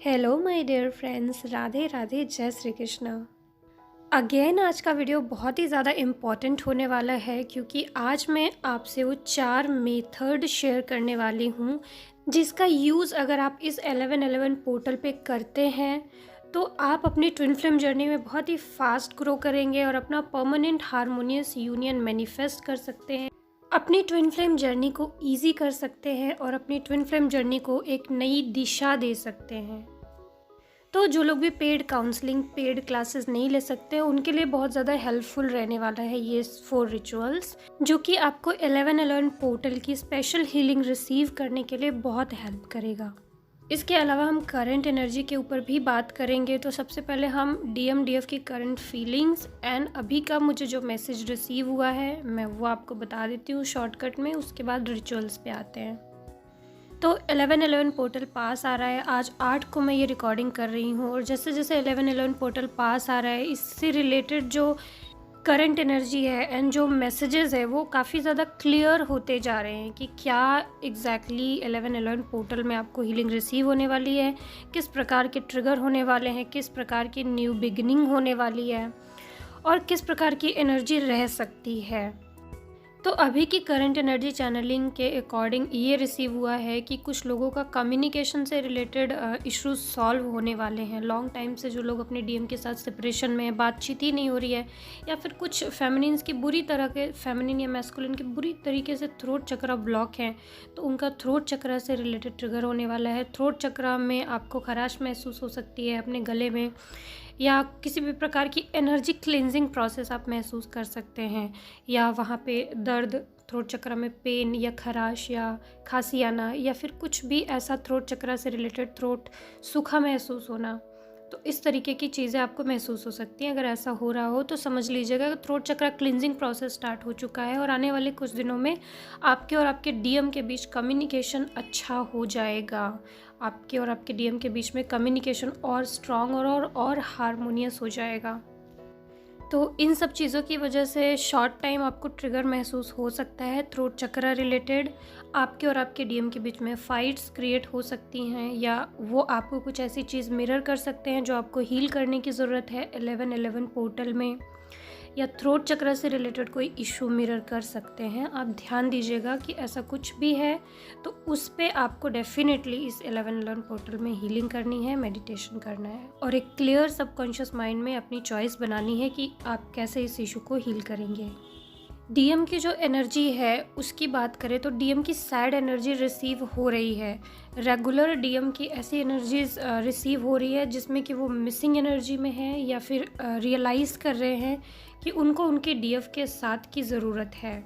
Hello my dear friends, Radhe Radhe, Jai Shri Krishna. Again आज का video बहुत ही ज़्यादा इम्पॉर्टेंट होने वाला है क्योंकि आज मैं आपसे वो 4 मेथड शेयर करने वाली हूँ जिसका यूज़ अगर आप इस 1111 पोर्टल पे करते हैं तो आप अपनी ट्विन फ्लेम जर्नी में बहुत ही फास्ट ग्रो करेंगे और अपना परमानेंट हारमोनियस यूनियन मैनिफेस्ट कर सकते हैं, अपनी ट्विन फ्लेम जर्नी को ईजी कर सकते हैं और अपनी ट्विन फ्लेम जर्नी को एक नई दिशा दे सकते हैं। तो जो लोग भी पेड काउंसलिंग, पेड क्लासेस नहीं ले सकते, उनके लिए बहुत ज़्यादा हेल्पफुल रहने वाला है ये 4 रिचुअल्स, जो कि आपको 1111 पोर्टल की स्पेशल हीलिंग रिसीव करने के लिए बहुत हेल्प करेगा। इसके अलावा हम करंट एनर्जी के ऊपर भी बात करेंगे। तो सबसे पहले हम DMDF की करंट फीलिंग्स एंड अभी का मुझे जो मैसेज रिसीव हुआ है मैं वो आपको बता देती हूँ शॉर्टकट में, उसके बाद रिचुअल्स पे आते हैं। तो 1111 पोर्टल पास आ रहा है, आज 8 को मैं ये रिकॉर्डिंग कर रही हूँ और जैसे जैसे 1111 पोर्टल पास आ रहा है इससे रिलेटेड जो करंट एनर्जी है एंड जो मैसेजेस है वो काफ़ी ज़्यादा क्लियर होते जा रहे हैं कि क्या एग्जैक्टली 1111 पोर्टल में आपको हीलिंग रिसीव होने वाली है, किस प्रकार के ट्रिगर होने वाले हैं, किस प्रकार की न्यू बिगिनिंग होने वाली है और किस प्रकार की एनर्जी रह सकती है। तो अभी की करंट एनर्जी चैनलिंग के अकॉर्डिंग ये रिसीव हुआ है कि कुछ लोगों का कम्युनिकेशन से रिलेटेड इश्यूज सॉल्व होने वाले हैं। लॉन्ग टाइम से जो लोग अपने DM के साथ सेपरेशन में, बातचीत ही नहीं हो रही है, या फिर कुछ फेमिनिन्स की बुरी तरह के, फेमिनिन या मैस्कुलिन के बुरी तरीके से थ्रोट चक्रा ब्लॉक हैं, तो उनका थ्रोट चक्रा से रिलेटेड ट्रिगर होने वाला है। थ्रोट चक्रा में आपको खराश महसूस हो सकती है अपने गले में, या किसी भी प्रकार की एनर्जी क्लिनजिंग प्रोसेस आप महसूस कर सकते हैं, या वहाँ पे दर्द, थ्रोट चक्र में पेन या खराश या खांसी आना, या फिर कुछ भी ऐसा थ्रोट चक्र से रिलेटेड थ्रोट सूखा महसूस होना। तो इस तरीके की चीज़ें आपको महसूस हो सकती हैं। अगर ऐसा हो रहा हो तो समझ लीजिएगा कि थ्रोट चक्र क्लिनजिंग प्रोसेस स्टार्ट हो चुका है और आने वाले कुछ दिनों में आपके और आपके DM के बीच कम्युनिकेशन अच्छा हो जाएगा। आपके और आपके DM के बीच में कम्युनिकेशन और स्ट्रॉन्ग और हारमोनियस हो जाएगा। तो इन सब चीज़ों की वजह से शॉर्ट टाइम आपको ट्रिगर महसूस हो सकता है थ्रोट चक्रा रिलेटेड। आपके और आपके DM के बीच में फाइट्स क्रिएट हो सकती हैं, या वो आपको कुछ ऐसी चीज़ मिरर कर सकते हैं जो आपको हील करने की ज़रूरत है 1111 पोर्टल में, या थ्रोट चक्र से रिलेटेड कोई इशू मिरर कर सकते हैं। आप ध्यान दीजिएगा कि ऐसा कुछ भी है तो उस पे आपको डेफिनेटली इस 1111 पोर्टल में हीलिंग करनी है, मेडिटेशन करना है और एक क्लियर सबकॉन्शियस माइंड में अपनी चॉइस बनानी है कि आप कैसे इस इशू को हील करेंगे। DM की जो एनर्जी है उसकी बात करें तो DM की सैड एनर्जी रिसीव हो रही है। रेगुलर DM की ऐसी एनर्जीज रिसीव हो रही है जिसमें कि वो मिसिंग एनर्जी में है, या फिर रियलाइज़ कर रहे हैं कि उनको उनके DF के साथ की ज़रूरत है।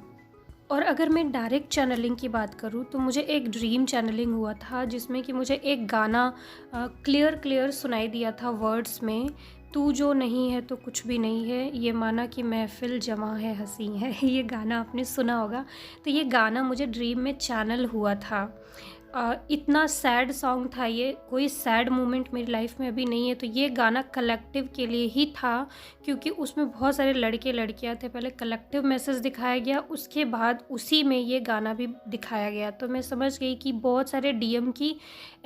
और अगर मैं डायरेक्ट चैनलिंग की बात करूँ तो मुझे एक ड्रीम चैनलिंग हुआ था जिसमें कि मुझे एक गाना क्लियर सुनाई दिया था वर्ड्स में, तू जो नहीं है तो कुछ भी नहीं है, ये माना कि महफिल जमा है हंसी है। ये गाना आपने सुना होगा। तो ये गाना मुझे ड्रीम में चैनल हुआ था। इतना सैड सॉन्ग था ये, कोई सैड मोमेंट मेरी लाइफ में अभी नहीं है। तो ये गाना कलेक्टिव के लिए ही था क्योंकि उसमें बहुत सारे लड़के लड़कियां थे। पहले कलेक्टिव मैसेज दिखाया गया, उसके बाद उसी में ये गाना भी दिखाया गया। तो मैं समझ गई कि बहुत सारे DM की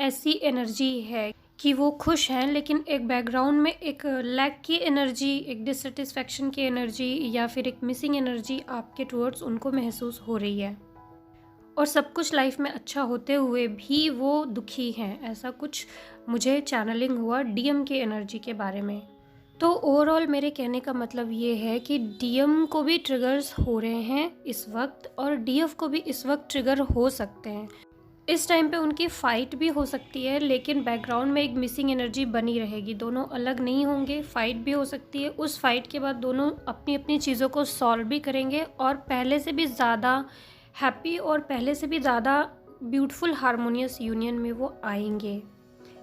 ऐसी एनर्जी है कि वो खुश हैं, लेकिन एक बैकग्राउंड में एक लैक की एनर्जी, एक डिससेटिस्फैक्शन की एनर्जी, या फिर एक मिसिंग एनर्जी आपके टुवर्ड्स उनको महसूस हो रही है और सब कुछ लाइफ में अच्छा होते हुए भी वो दुखी हैं। ऐसा कुछ मुझे चैनलिंग हुआ DM की एनर्जी के बारे में। तो ओवरऑल मेरे कहने का मतलब ये है कि DM को भी ट्रिगर्स हो रहे हैं इस वक्त और DF को भी इस वक्त ट्रिगर हो सकते हैं। इस टाइम पे उनकी फ़ाइट भी हो सकती है, लेकिन बैकग्राउंड में एक मिसिंग एनर्जी बनी रहेगी। दोनों अलग नहीं होंगे, फ़ाइट भी हो सकती है। उस फाइट के बाद दोनों अपनी अपनी चीज़ों को सॉल्व भी करेंगे और पहले से भी ज़्यादा हैप्पी और पहले से भी ज़्यादा ब्यूटीफुल हारमोनियस यूनियन में वो आएंगे।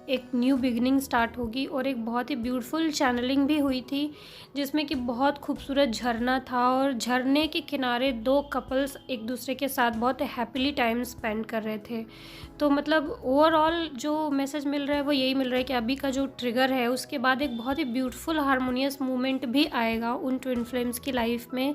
एक न्यू बिगनिंग स्टार्ट होगी और एक बहुत ही ब्यूटीफुल चैनलिंग भी हुई थी जिसमें कि बहुत खूबसूरत झरना था और झरने के किनारे 2 कपल्स एक दूसरे के साथ बहुत हैप्पीली टाइम स्पेंड कर रहे थे। तो मतलब ओवरऑल जो मैसेज मिल रहा है वो यही मिल रहा है कि अभी का जो ट्रिगर है उसके बाद एक बहुत ही ब्यूटीफुल हारमोनियस मूवमेंट भी आएगा उन ट्विन फ्लेम्स की लाइफ में,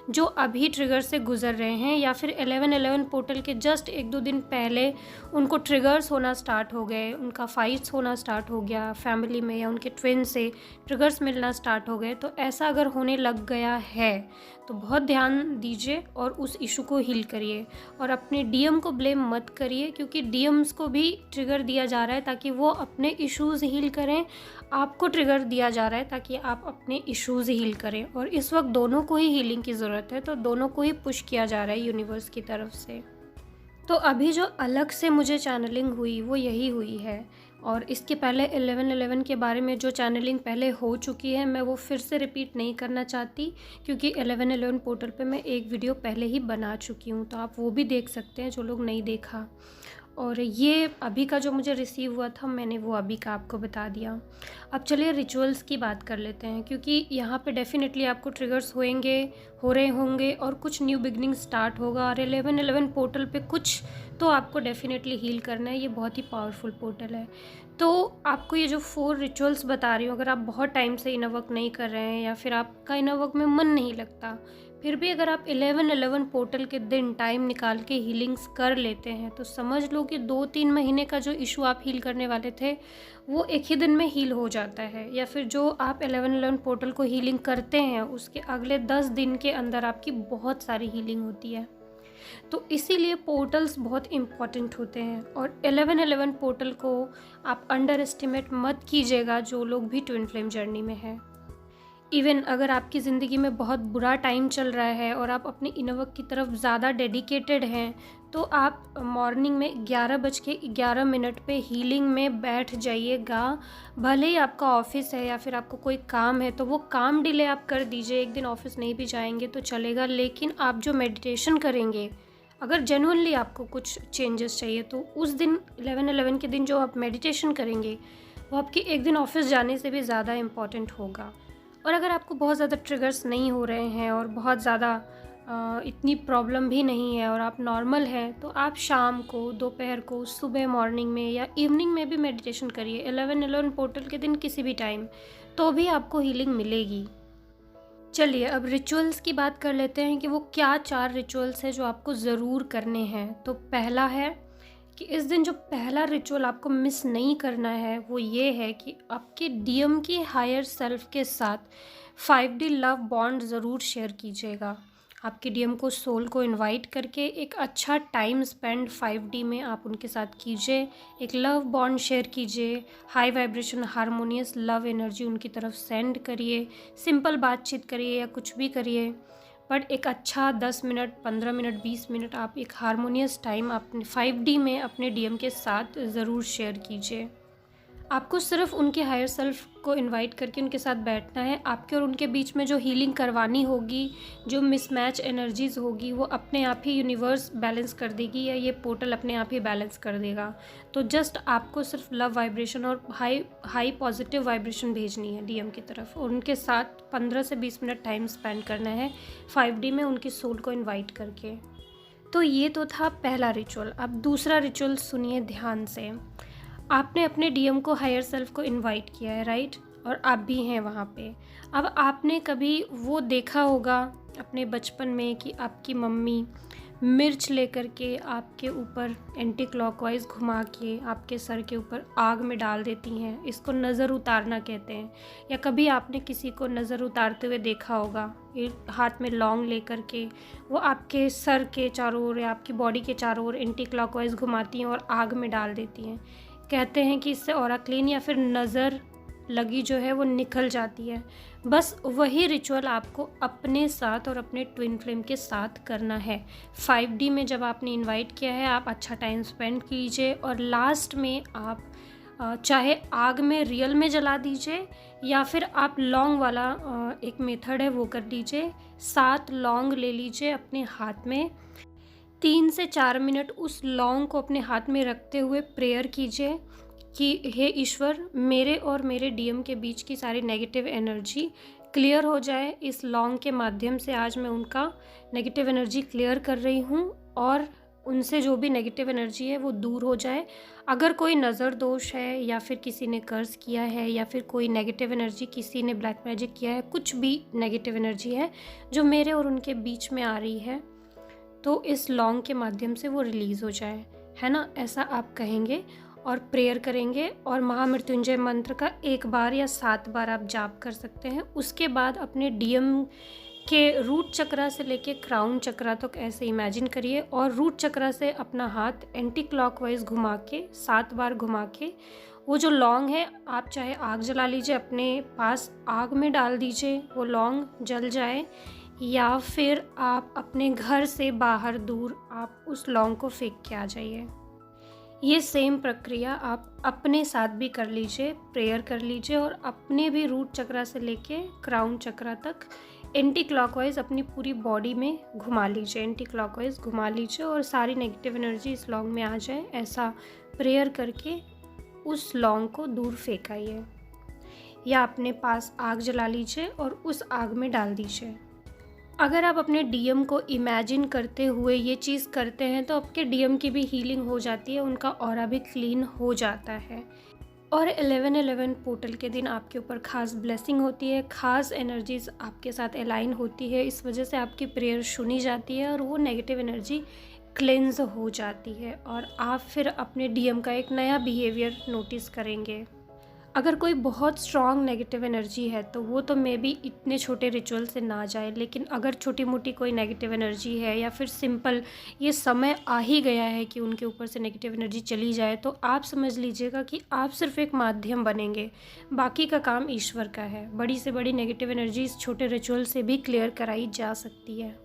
जो अभी ट्रिगर से गुजर रहे हैं या फिर 11/11 पोर्टल के जस्ट 1-2 दिन पहले उनको ट्रिगर्स होना स्टार्ट हो गए, उनका फाइट्स होना स्टार्ट हो गया फैमिली में, या उनके ट्विन से ट्रिगर्स मिलना स्टार्ट हो गए, तो ऐसा अगर होने लग गया है तो बहुत ध्यान दीजिए और उस इशू को हील करिए। और अपने डीएम को ब्लेम मत करिए, क्योंकि डीएम्स को भी ट्रिगर दिया जा रहा है ताकि वो अपने इश्यूज़ हील करें, आपको ट्रिगर दिया जा रहा है ताकि आप अपने इश्यूज़ हील करें। और इस वक्त दोनों को ही हीलिंग की ज़रूरत है, तो दोनों को ही पुश किया जा रहा है यूनिवर्स की तरफ से। तो अभी जो अलग से मुझे चैनलिंग हुई वो यही हुई है, और इसके पहले 11/11 के बारे में जो चैनलिंग पहले हो चुकी है मैं वो फिर से रिपीट नहीं करना चाहती, क्योंकि 11/11 पोर्टल पे मैं एक वीडियो पहले ही बना चुकी हूँ, तो आप वो भी देख सकते हैं जो लोग नहीं देखा। और ये अभी का जो मुझे रिसीव हुआ था मैंने वो अभी का आपको बता दिया। अब चलिए रिचुअल्स की बात कर लेते हैं, क्योंकि यहाँ पे डेफिनेटली आपको ट्रिगर्स हो रहे होंगे और कुछ न्यू बिगनिंग स्टार्ट होगा। और 11/11 पोर्टल पे कुछ तो आपको डेफिनेटली हील करना है, ये बहुत ही पावरफुल पोर्टल है। तो आपको ये जो 4 रिचुअल्स बता रही हूँ, अगर आप बहुत टाइम से इनर वर्क नहीं कर रहे हैं या फिर आपका इनर वर्क में मन नहीं लगता, फिर भी अगर आप 11/11 पोर्टल के दिन टाइम निकाल के हीलिंग्स कर लेते हैं तो समझ लो कि 2-3 महीने का जो इशू आप हील करने वाले थे वो एक ही दिन में हील हो जाता है। या फिर जो आप 11/11 पोर्टल को हीलिंग करते हैं उसके अगले 10 दिन के अंदर आपकी बहुत सारी हीलिंग होती है। तो इसीलिए पोर्टल्स बहुत इम्पॉर्टेंट होते हैं, और 11/11 पोर्टल को आप अंडर एस्टिमेट मत कीजिएगा जो लोग भी ट्विन फ्लेम जर्नी में हैं। इवन अगर आपकी ज़िंदगी में बहुत बुरा टाइम चल रहा है और आप अपने इनर वर्क की तरफ ज़्यादा डेडिकेटेड हैं, तो आप मॉर्निंग में 11:11 पे हीलिंग में बैठ जाइएगा। भले ही आपका ऑफिस है या फिर आपको कोई काम है तो वो काम डिले आप कर दीजिए, एक दिन ऑफिस नहीं भी जाएंगे तो चलेगा, लेकिन आप जो मेडिटेशन करेंगे, अगर जेन्युइनली आपको कुछ चेंजेस चाहिए तो उस दिन 11/11 के दिन जो आप मेडिटेशन करेंगे वो आपके एक दिन ऑफिस जाने से भी ज़्यादा इम्पॉर्टेंट होगा। और अगर आपको बहुत ज़्यादा ट्रिगर्स नहीं हो रहे हैं और बहुत ज़्यादा इतनी प्रॉब्लम भी नहीं है और आप नॉर्मल हैं, तो आप शाम को, दोपहर को, सुबह मॉर्निंग में या इवनिंग में भी मेडिटेशन करिए 11/11 पोर्टल के दिन किसी भी टाइम, तो भी आपको हीलिंग मिलेगी। चलिए अब रिचुअल्स की बात कर लेते हैं कि वो क्या 4 रिचुअल्स हैं जो आपको ज़रूर करने हैं। तो पहला है कि इस दिन जो पहला रिचुअल आपको मिस नहीं करना है वो ये है कि आपके डीएम की हायर सेल्फ के साथ 5D लव बॉन्ड ज़रूर शेयर कीजिएगा। आपके डीएम को, सोल को इनवाइट करके एक अच्छा टाइम स्पेंड 5D में आप उनके साथ कीजिए, एक लव बॉन्ड शेयर कीजिए, high vibration harmonious love energy उनकी तरफ सेंड करिए, सिंपल बातचीत करिए या कुछ भी करिए, बट एक अच्छा 10 मिनट, 15 मिनट, 20 मिनट आप एक हारमोनियस टाइम अपने 5D में अपने डीएम के साथ ज़रूर शेयर कीजिए। आपको सिर्फ उनके हायर सेल्फ को इनवाइट करके उनके साथ बैठना है। आपके और उनके बीच में जो हीलिंग करवानी होगी, जो मिसमैच एनर्जीज़ होगी, वो अपने आप ही यूनिवर्स बैलेंस कर देगी या ये पोर्टल अपने आप ही बैलेंस कर देगा। तो जस्ट आपको सिर्फ लव वाइब्रेशन और हाई पॉजिटिव वाइब्रेशन भेजनी है डीएम की तरफ, और उनके साथ 15 से 20 मिनट टाइम स्पेंड करना है 5D में उनकी सोल को इन्वाइट करके। तो ये तो था पहला रिचुअल। अब दूसरा रिचुअल सुनिए ध्यान से। आपने अपने डीएम को, हायर सेल्फ को इनवाइट किया है, राइट, और आप भी हैं वहाँ पे। अब आपने कभी वो देखा होगा अपने बचपन में कि आपकी मम्मी मिर्च लेकर के आपके ऊपर एंटी क्लॉकवाइज घुमा के आपके सर के ऊपर आग में डाल देती हैं। इसको नज़र उतारना कहते हैं। या कभी आपने किसी को नज़र उतारते हुए देखा होगा, एक हाथ में लौंग लेकर के वो आपके सर के चारों ओर या आपकी बॉडी के चारों ओर एंटी क्लॉकवाइज घुमाती हैं और आग में डाल देती हैं। कहते हैं कि इससे ऑरा क्लीन या फिर नज़र लगी जो है वो निकल जाती है। बस वही रिचुअल आपको अपने साथ और अपने ट्विन फ्लेम के साथ करना है। 5D में जब आपने इनवाइट किया है, आप अच्छा टाइम स्पेंड कीजिए और लास्ट में आप चाहे आग में रियल में जला दीजिए या फिर आप लौंग वाला एक मेथड है वो कर दीजिए। 7 लौंग ले लीजिए अपने हाथ में, 3 से 4 मिनट उस लौंग को अपने हाथ में रखते हुए प्रेयर कीजिए कि हे ईश्वर, मेरे और मेरे डीएम के बीच की सारी नेगेटिव एनर्जी क्लियर हो जाए। इस लौंग के माध्यम से आज मैं उनका नेगेटिव एनर्जी क्लियर कर रही हूँ और उनसे जो भी नेगेटिव एनर्जी है वो दूर हो जाए। अगर कोई नज़र दोष है या फिर किसी ने कर्ज किया है या फिर कोई नेगेटिव एनर्जी, किसी ने ब्लैक मैजिक किया है, कुछ भी नेगेटिव एनर्जी है जो मेरे और उनके बीच में आ रही है, तो इस लौंग के माध्यम से वो रिलीज़ हो जाए, है ना। ऐसा आप कहेंगे और प्रेयर करेंगे और महामृत्युंजय मंत्र का 1 बार या 7 बार आप जाप कर सकते हैं। उसके बाद अपने डीएम के रूट चक्रा से लेके क्राउन चक्रा तक ऐसे इमेजिन करिए और रूट चक्रा से अपना हाथ एंटी क्लॉकवाइज घुमा के 7 बार घुमा के वो जो लौंग है, आप चाहे आग जला लीजिए, अपने पास आग में डाल दीजिए, वो लौंग जल जाए, या फिर आप अपने घर से बाहर दूर आप उस लौंग को फेंक के आ जाइए। ये सेम प्रक्रिया आप अपने साथ भी कर लीजिए, प्रेयर कर लीजिए और अपने भी रूट चक्रा से लेके क्राउन चक्रा तक एंटी क्लॉकवाइज अपनी पूरी बॉडी में घुमा लीजिए, एंटी क्लॉकवाइज घुमा लीजिए और सारी नेगेटिव एनर्जी इस लौंग में आ जाए। ऐसा प्रेयर करके उस लौंग को दूर फेंकाइए या अपने पास आग जला लीजिए और उस आग में डाल दीजिए। अगर आप अपने डीएम को इमेजिन करते हुए ये चीज़ करते हैं तो आपके डीएम की भी हीलिंग हो जाती है, उनका ऑरा भी क्लीन हो जाता है। और 11/11 पोर्टल के दिन आपके ऊपर खास ब्लेसिंग होती है, खास एनर्जीज आपके साथ अलाइन होती है, इस वजह से आपकी प्रेयर सुनी जाती है और वो नेगेटिव एनर्जी क्लेंज हो जाती है और आप फिर अपने डीएम का एक नया बिहेवियर नोटिस करेंगे। अगर कोई बहुत स्ट्रॉन्ग नेगेटिव एनर्जी है तो वो तो मे बी इतने छोटे रिचुअल से ना जाए, लेकिन अगर छोटी मोटी कोई नेगेटिव एनर्जी है या फिर सिंपल ये समय आ ही गया है कि उनके ऊपर से नेगेटिव एनर्जी चली जाए, तो आप समझ लीजिएगा कि आप सिर्फ एक माध्यम बनेंगे, बाकी का काम ईश्वर का है। बड़ी से बड़ी नेगेटिव एनर्जी इस छोटे रिचुअल से भी क्लियर कराई जा सकती है।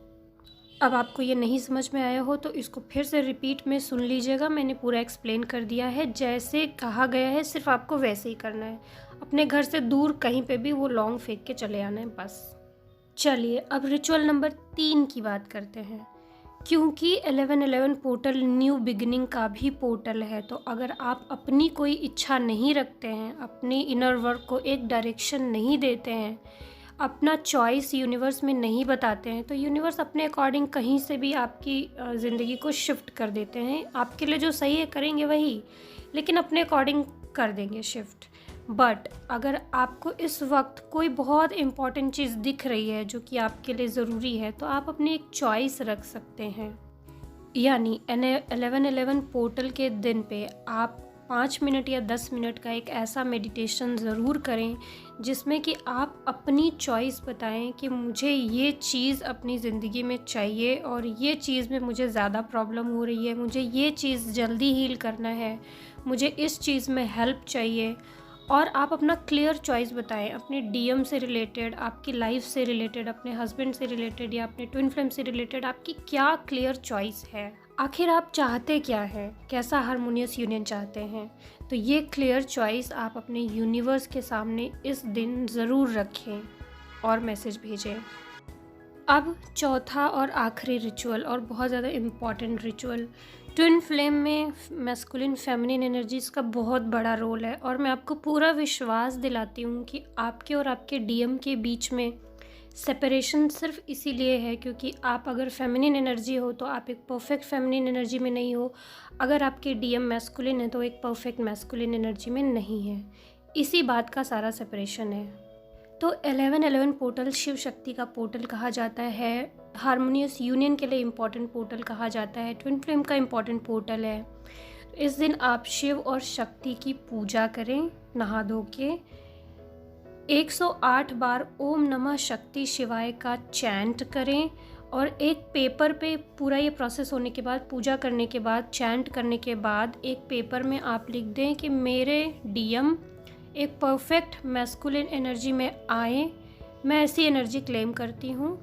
अब आपको ये नहीं समझ में आया हो तो इसको फिर से रिपीट में सुन लीजिएगा, मैंने पूरा एक्सप्लेन कर दिया है, जैसे कहा गया है सिर्फ आपको वैसे ही करना है। अपने घर से दूर कहीं पे भी वो लौंग फेंक के चले आना है बस। चलिए अब रिचुअल नंबर 3 की बात करते हैं। क्योंकि 11/11 पोर्टल न्यू बिगिनिंग का भी पोर्टल है, तो अगर आप अपनी कोई इच्छा नहीं रखते हैं, अपनी इनर वर्क को एक डायरेक्शन नहीं देते हैं, अपना चॉइस यूनिवर्स में नहीं बताते हैं, तो यूनिवर्स अपने अकॉर्डिंग कहीं से भी आपकी ज़िंदगी को शिफ्ट कर देते हैं। आपके लिए जो सही है करेंगे वही, लेकिन अपने अकॉर्डिंग कर देंगे शिफ्ट। बट अगर आपको इस वक्त कोई बहुत इम्पॉर्टेंट चीज़ दिख रही है जो कि आपके लिए ज़रूरी है, तो आप अपनी एक चॉइस रख सकते हैं। यानी 11/11 पोर्टल के दिन पे आप 5 मिनट या 10 मिनट का एक ऐसा मेडिटेशन ज़रूर करें जिसमें कि आप अपनी चॉइस बताएं कि मुझे ये चीज़ अपनी ज़िंदगी में चाहिए और ये चीज़ में मुझे ज़्यादा प्रॉब्लम हो रही है, मुझे ये चीज़ जल्दी हील करना है, मुझे इस चीज़ में हेल्प चाहिए। और आप अपना क्लियर चॉइस बताएं, अपने डीएम से रिलेटेड, आपकी लाइफ से रिलेटेड, अपने हस्बैंड से रिलेटेड या अपने ट्विन फ्लेम से रिलेटेड आपकी क्या क्लियर चॉइस है। आखिर आप चाहते क्या हैं, कैसा हारमोनियस यूनियन चाहते हैं, तो ये क्लियर चॉइस आप अपने यूनिवर्स के सामने इस दिन ज़रूर रखें और मैसेज भेजें। अब चौथा और आखिरी रिचुअल और बहुत ज़्यादा इम्पॉर्टेंट रिचुअल। ट्विन फ्लेम में मैस्कुलिन फेमिनिन एनर्जीज़ का बहुत बड़ा रोल है और मैं आपको पूरा विश्वास दिलाती हूँ कि आपके और आपके डीएम के बीच में सेपरेशन सिर्फ इसीलिए है क्योंकि आप अगर फेमिनिन एनर्जी हो तो आप एक परफेक्ट फेमिनिन एनर्जी में नहीं हो, अगर आपके डीएम मैस्कुलिन है तो एक परफेक्ट मैस्कुलिन एनर्जी में नहीं है। इसी बात का सारा सेपरेशन है। तो 11/11 पोर्टल शिव शक्ति का पोर्टल कहा जाता है, हारमोनियस यूनियन के लिए इम्पॉर्टेंट पोर्टल कहा जाता है, ट्विन फ्लेम का इम्पॉर्टेंट पोर्टल है। इस दिन आप शिव और शक्ति की पूजा करें, नहा धो के 108 बार ओम नमः शक्ति शिवाय का चैंट करें और एक पेपर पे पूरा ये प्रोसेस होने के बाद, पूजा करने के बाद, चैंट करने के बाद एक पेपर में आप लिख दें कि मेरे डीएम एक परफेक्ट मैस्कुलिन एनर्जी में आए, मैं ऐसी एनर्जी क्लेम करती हूँ।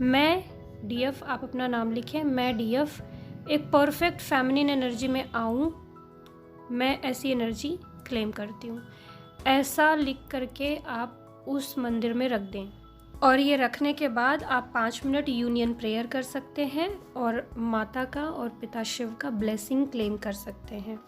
मैं डीएफ, आप अपना नाम लिखें, मैं डीएफ एक परफेक्ट फेमिनिन एनर्जी में आऊँ, मैं ऐसी एनर्जी क्लेम करती हूँ। ऐसा लिख करके आप उस मंदिर में रख दें और ये रखने के बाद आप 5 मिनट यूनियन प्रेयर कर सकते हैं और माता का और पिता शिव का ब्लेसिंग क्लेम कर सकते हैं।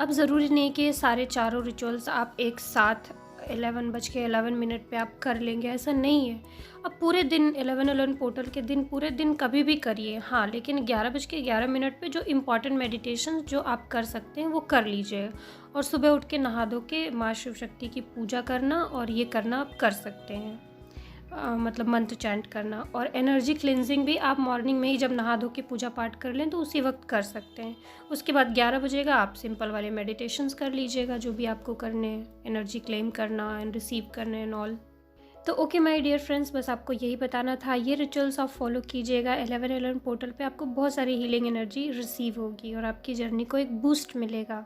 अब ज़रूरी नहीं कि सारे चारों रिचुअल्स आप एक साथ 11:11 पे आप कर लेंगे, ऐसा नहीं है। आप पूरे दिन 11:11 पोर्टल के दिन पूरे दिन कभी भी करिए, हाँ, लेकिन 11:11 पे जो इम्पॉर्टेंट मेडिटेशन जो आप कर सकते हैं वो कर लीजिए। और सुबह उठ के नहा धो के माँ शिव शक्ति की पूजा करना, और ये करना आप कर सकते हैं, मतलब मंत्र चैंट करना। और एनर्जी क्लिनजिंग भी आप मॉर्निंग में ही जब नहा धो के पूजा पाठ कर लें तो उसी वक्त कर सकते हैं। उसके बाद 11 बजेगा आप सिंपल वाले मेडिटेशंस कर लीजिएगा जो भी आपको करने हैं, एनर्जी क्लेम करना एंड रिसीव करने एंड ऑल। तो ओके माय डियर फ्रेंड्स, बस आपको यही बताना था। ये रिचुअल्स आप फॉलो कीजिएगा। 11:11 पोर्टल पे आपको बहुत सारी हीलिंग एनर्जी रिसीव होगी और आपकी जर्नी को एक बूस्ट मिलेगा।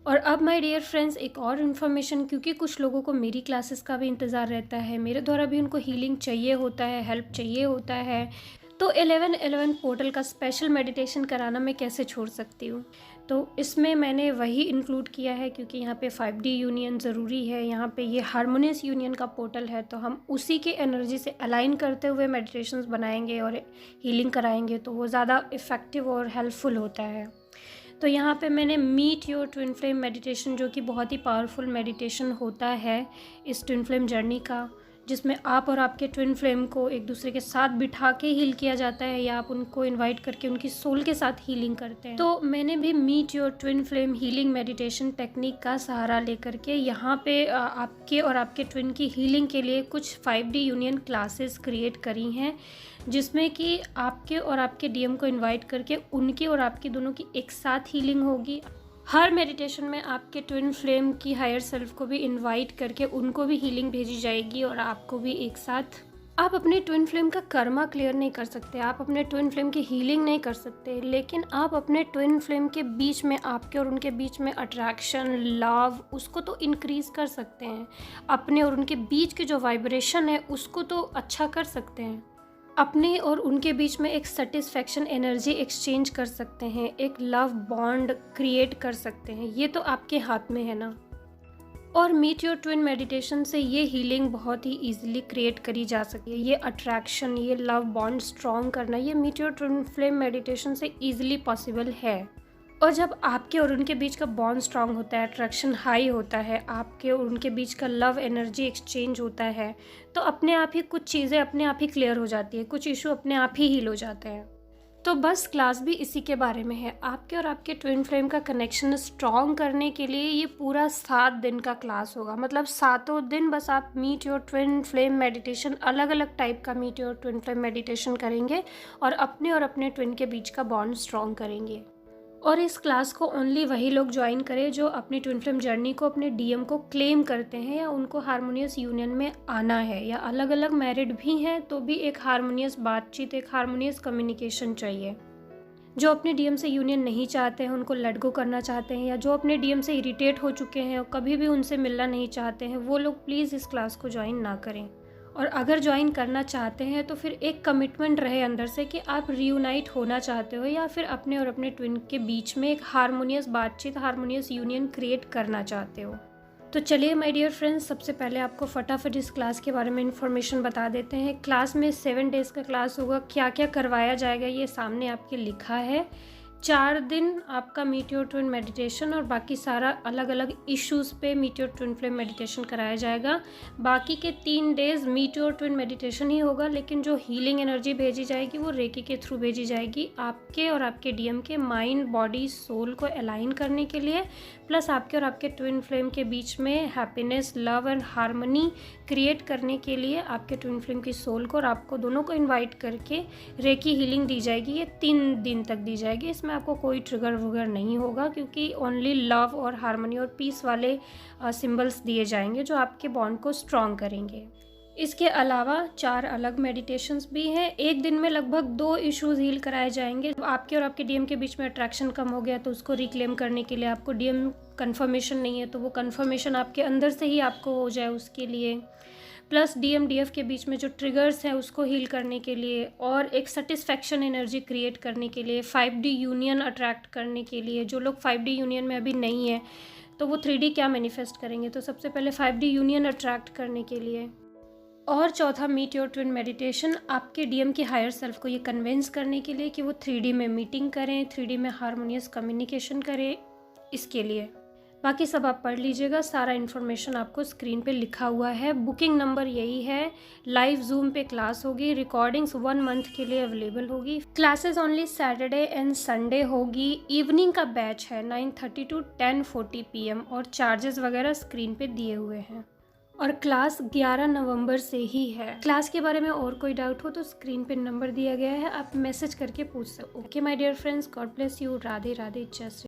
और अब माय डियर फ्रेंड्स एक और इन्फॉर्मेशन, क्योंकि कुछ लोगों को मेरी क्लासेस का भी इंतज़ार रहता है, मेरे द्वारा भी उनको हीलिंग चाहिए होता है, हेल्प चाहिए होता है, तो 11:11 पोर्टल का स्पेशल मेडिटेशन कराना मैं कैसे छोड़ सकती हूँ। तो इसमें मैंने वही इंक्लूड किया है, क्योंकि यहाँ पे 5D यूनियन ज़रूरी है, यहाँ पे ये हारमोनियस यूनियन का पोर्टल है, तो हम उसी के एनर्जी से अलाइन करते हुए मेडिटेशंस बनाएंगे और हीलिंग कराएंगे, तो वो ज़्यादा इफ़ेक्टिव और हेल्पफुल होता है। तो यहाँ पे मैंने meet your twin flame meditation, जो कि बहुत ही पावरफुल मेडिटेशन होता है इस ट्विन फ्लेम जर्नी का, जिसमें आप और आपके ट्विन फ्लेम को एक दूसरे के साथ बिठा के हील किया जाता है, या आप उनको इनवाइट करके उनकी सोल के साथ हीलिंग करते हैं। तो मैंने भी meet your twin flame healing meditation technique का सहारा लेकर के यहाँ पे आपके और आपके ट्विन की हीलिंग के लिए कुछ 5D यूनियन क्लासेस क्रिएट करी हैं, जिसमें कि आपके और आपके डीएम को इनवाइट करके उनकी और आपकी दोनों की एक साथ हीलिंग होगी। हर मेडिटेशन में आपके ट्विन फ्लेम की हायर सेल्फ को भी इनवाइट करके उनको भी हीलिंग भेजी जाएगी और आपको भी एक साथ। आप अपने ट्विन फ्लेम का कर्मा क्लियर नहीं कर सकते, आप अपने ट्विन फ्लेम की हीलिंग नहीं कर सकते, लेकिन आप अपने ट्विन फ्लेम के बीच में, आपके और उनके बीच में अट्रैक्शन, लव, उसको तो इंक्रीज़ कर सकते हैं। अपने और उनके बीच की जो वाइब्रेशन है उसको तो अच्छा कर सकते हैं। अपने और उनके बीच में एक सेटिस्फैक्शन एनर्जी एक्सचेंज कर सकते हैं, एक लव बॉन्ड क्रिएट कर सकते हैं। ये तो आपके हाथ में है ना। और मीट योर ट्विन मेडिटेशन से ये हीलिंग बहुत ही इजीली क्रिएट करी जा सकती है। ये अट्रैक्शन, ये लव बॉन्ड स्ट्रॉन्ग करना, ये meet your twin flame meditation से ईजिली पॉसिबल है। और जब आपके और उनके बीच का बॉन्ड स्ट्रांग होता है, अट्रैक्शन हाई होता है, आपके और उनके बीच का लव एनर्जी एक्सचेंज होता है, तो अपने आप ही कुछ चीज़ें अपने आप ही क्लियर हो जाती है, कुछ इशू अपने आप ही हील हो जाते हैं। तो बस क्लास भी इसी के बारे में है। आपके और आपके ट्विन फ्लेम का कनेक्शन स्ट्रॉन्ग करने के लिए ये पूरा 7 दिन का क्लास होगा। मतलब 7 दिन बस आप meet your twin flame meditation, अलग अलग टाइप का meet your twin flame meditation करेंगे और अपने ट्विन के बीच का बॉन्ड स्ट्रॉन्ग करेंगे। और इस क्लास को ओनली वही लोग ज्वाइन करें जो अपनी ट्विन फ्लेम जर्नी को, अपने डीएम को क्लेम करते हैं, या उनको हारमोनियस यूनियन में आना है, या अलग अलग मैरिड भी हैं तो भी एक हारमोनियस बातचीत, एक हारमोनियस कम्युनिकेशन चाहिए। जो अपने डीएम से यूनियन नहीं चाहते हैं, उनको लेट गो करना चाहते हैं, या जो अपने डीएम से इरिटेट हो चुके हैं और कभी भी उनसे मिलना नहीं चाहते हैं, वो लोग प्लीज़ इस क्लास को ज्वाइन ना करें। और अगर ज्वाइन करना चाहते हैं तो फिर एक कमिटमेंट रहे अंदर से कि आप रियूनाइट होना चाहते हो, या फिर अपने और अपने ट्विन के बीच में एक हारमोनियस बातचीत, हारमोनियस यूनियन क्रिएट करना चाहते हो। तो चलिए माय डियर फ्रेंड्स, सबसे पहले आपको फटाफट इस क्लास के बारे में इन्फॉर्मेशन बता देते हैं। क्लास में 7 डेज़ का क्लास होगा। क्या क्या करवाया जाएगा ये सामने आपके लिखा है। 4 दिन आपका मीट योर ट्विन मेडिटेशन और बाकी सारा अलग अलग इश्यूज़ पे meet your twin flame meditation कराया जाएगा। बाकी के 3 days meet your twin meditation ही होगा, लेकिन जो हीलिंग एनर्जी भेजी जाएगी वो रेकी के थ्रू भेजी जाएगी, आपके और आपके डीएम के माइंड, बॉडी, सोल को अलाइन करने के लिए, प्लस आपके और आपके ट्विन फ्लेम के बीच में happiness, love and harmony create करने के लिए आपके ट्विन फ्लेम की सोल को और आपको दोनों को इन्वाइट करके रेकी हीलिंग दी जाएगी। ये 3 दिन तक दी जाएगी। इसमें आपको कोई ट्रिगर वगैरह नहीं होगा, क्योंकि ओनली लव और हार्मनी और पीस वाले सिंबल्स दिए जाएंगे जो आपके बॉन्ड को स्ट्रॉन्ग करेंगे। इसके अलावा 4 अलग मेडिटेशंस भी हैं। एक दिन में लगभग 2 इश्यूज़ हील कराए जाएंगे। आपके और आपके डीएम के बीच में अट्रैक्शन कम हो गया तो उसको रिक्लेम करने के लिए, आपको डीएम कंफर्मेशन नहीं है तो वो कंफर्मेशन आपके अंदर से ही आपको हो जाए उसके लिए, प्लस डीएम डीएफ के बीच में जो ट्रिगर्स हैं उसको हील करने के लिए, और एक सेटिस्फैक्शन एनर्जी क्रिएट करने के लिए, 5D यूनियन अट्रैक्ट करने के लिए। जो लोग 5D यूनियन में अभी नहीं है तो वो 3D क्या मैनिफेस्ट करेंगे, तो सबसे पहले 5D यूनियन अट्रैक्ट करने के लिए। और चौथा मीट योर ट्विन मेडिटेशन आपके डीएम की हायर सेल्फ को ये कन्विंस करने के लिए कि वो 3D में मीटिंग करें, 3D में हारमोनियस कम्युनिकेशन करें, इसके लिए। बाकी सब आप पढ़ लीजिएगा, सारा इन्फॉर्मेशन आपको स्क्रीन पे लिखा हुआ है। बुकिंग नंबर यही है। लाइव जूम पे क्लास होगी, रिकॉर्डिंग्स 1 मंथ के लिए अवेलेबल होगी। Classes only Saturday and Sunday होगी। इवनिंग का बैच है 9:30 to 10:40 PM और चार्जेस वगैरह स्क्रीन पे दिए हुए हैं। और क्लास 11 नवंबर से ही है। क्लास के बारे में और कोई डाउट हो तो स्क्रीन पे नंबर दिया गया है, आप मैसेज करके पूछ सकते हो। Okay my dear friends, God bless you. Radhe Radhe, Jai Shri